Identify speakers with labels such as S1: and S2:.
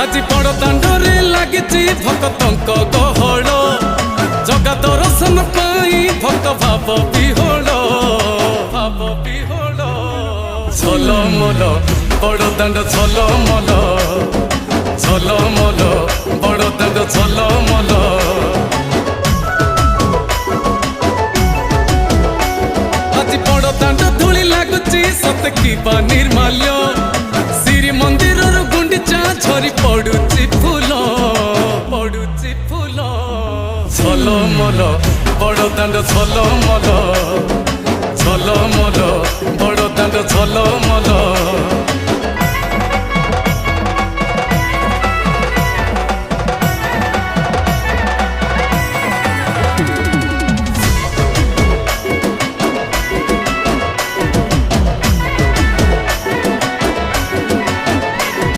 S1: আজি বড় দাଣ୍ଡরে লাগিছি ভক্তଙ୍କ গহଳ জগা দর্শন পাই ভক্ত ভাব বিহোଳ ঝলমল বড় দাଣ୍ଡ ঝলমল ঝলমল বড় দাଣ୍ଡ ঝলমল আজি বড় দাଣ୍ଡ ধূলি লাগুছি সতে কিবা নির্মাল্য শ্রী মন্দিরর গুন্ডিচা ঝরি পড়ুছি ফুল ঝলমল বড় দাଣ୍ଡ ঝলমল ঝলমল বড় দাଣ୍ଡ ঝলমল।